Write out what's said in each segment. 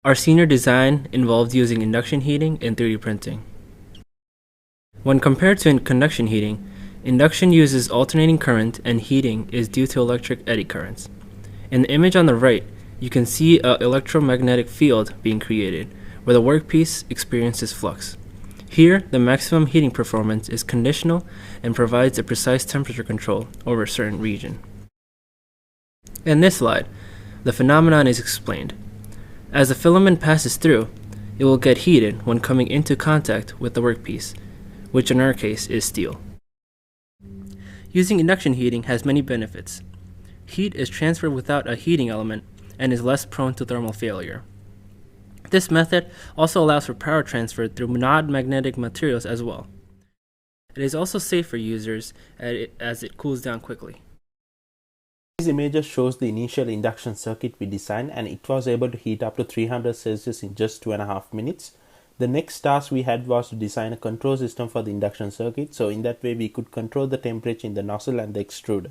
Our senior design involved using induction heating and 3D printing. When compared to conduction heating, induction uses alternating current and heating is due to electric eddy currents. In the image on the right, you can see an electromagnetic field being created, where the workpiece experiences flux. Here, the maximum heating performance is conditional and provides a precise temperature control over a certain region. In this slide, the phenomenon is explained. As the filament passes through, it will get heated when coming into contact with the workpiece, which in our case is steel. Using induction heating has many benefits. Heat is transferred without a heating element and is less prone to thermal failure. This method also allows for power transfer through non-magnetic materials as well. It is also safe for users as it cools down quickly. These images shows the initial induction circuit we designed, and it was able to heat up to 300 Celsius in just 2.5 minutes. The next task we had was to design a control system for the induction circuit, so in that way we could control the temperature in the nozzle and the extruder.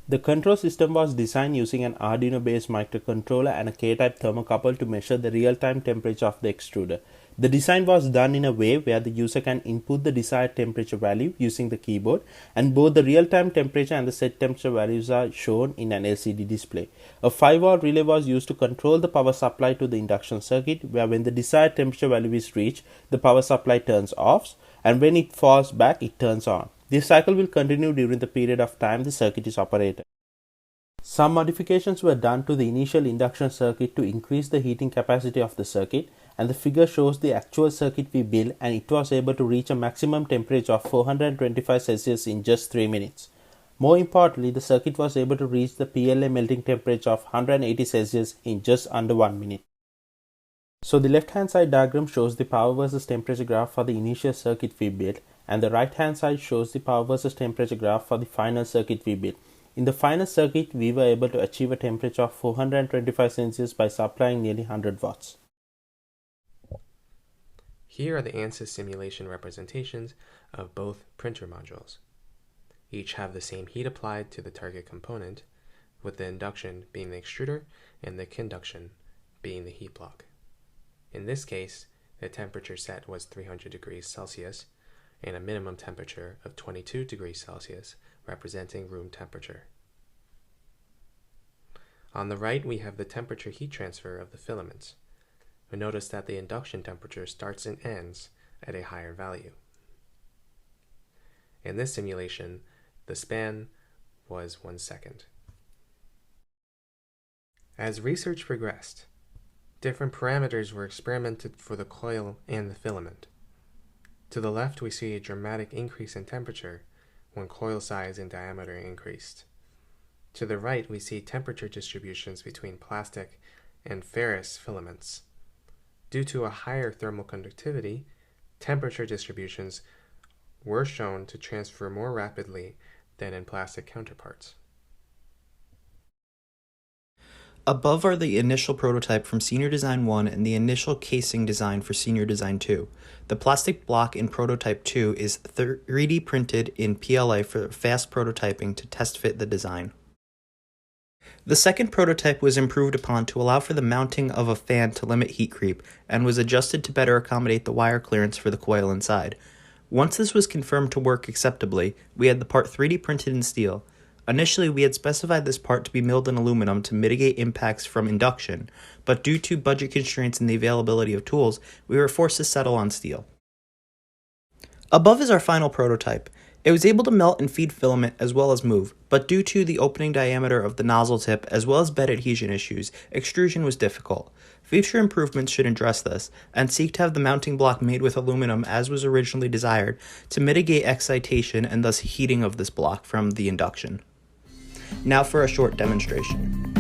The control system was designed using an Arduino-based microcontroller and a K-type thermocouple to measure the real-time temperature of the extruder. The design was done in a way where the user can input the desired temperature value using the keyboard, and both the real-time temperature and the set temperature values are shown in an LCD display. A 5-volt relay was used to control the power supply to the induction circuit, where when the desired temperature value is reached, the power supply turns off, and when it falls back, it turns on. This cycle will continue during the period of time the circuit is operated. Some modifications were done to the initial induction circuit to increase the heating capacity of the circuit, and the figure shows the actual circuit we built, and it was able to reach a maximum temperature of 425 Celsius in just 3 minutes. More importantly, the circuit was able to reach the PLA melting temperature of 180 Celsius in just under 1 minute. So the left hand side diagram shows the power versus temperature graph for the initial circuit we built, and the right hand side shows the power versus temperature graph for the final circuit we built. In the final circuit, we were able to achieve a temperature of 425 Celsius by supplying nearly 100 watts. Here are the ANSYS simulation representations of both printer modules. Each have the same heat applied to the target component, with the induction being the extruder and the conduction being the heat block. In this case, the temperature set was 300 degrees Celsius and a minimum temperature of 22 degrees Celsius, representing room temperature. On the right, we have the temperature heat transfer of the filaments. We notice that the induction temperature starts and ends at a higher value. In this simulation, the span was 1 second. As research progressed, different parameters were experimented for the coil and the filament. To the left, we see a dramatic increase in temperature when coil size and diameter increased. To the right, we see temperature distributions between plastic and ferrous filaments. Due to a higher thermal conductivity, temperature distributions were shown to transfer more rapidly than in plastic counterparts. Above are the initial prototype from Senior Design 1 and the initial casing design for Senior Design 2. The plastic block in Prototype 2 is 3D printed in PLA for fast prototyping to test fit the design. The second prototype was improved upon to allow for the mounting of a fan to limit heat creep, and was adjusted to better accommodate the wire clearance for the coil inside. Once this was confirmed to work acceptably, we had the part 3D printed in steel. Initially, we had specified this part to be milled in aluminum to mitigate impacts from induction, but due to budget constraints and the availability of tools, we were forced to settle on steel. Above is our final prototype. It was able to melt and feed filament as well as move, but due to the opening diameter of the nozzle tip as well as bed adhesion issues, extrusion was difficult. Future improvements should address this, and seek to have the mounting block made with aluminum as was originally desired to mitigate excitation and thus heating of this block from the induction. Now for a short demonstration.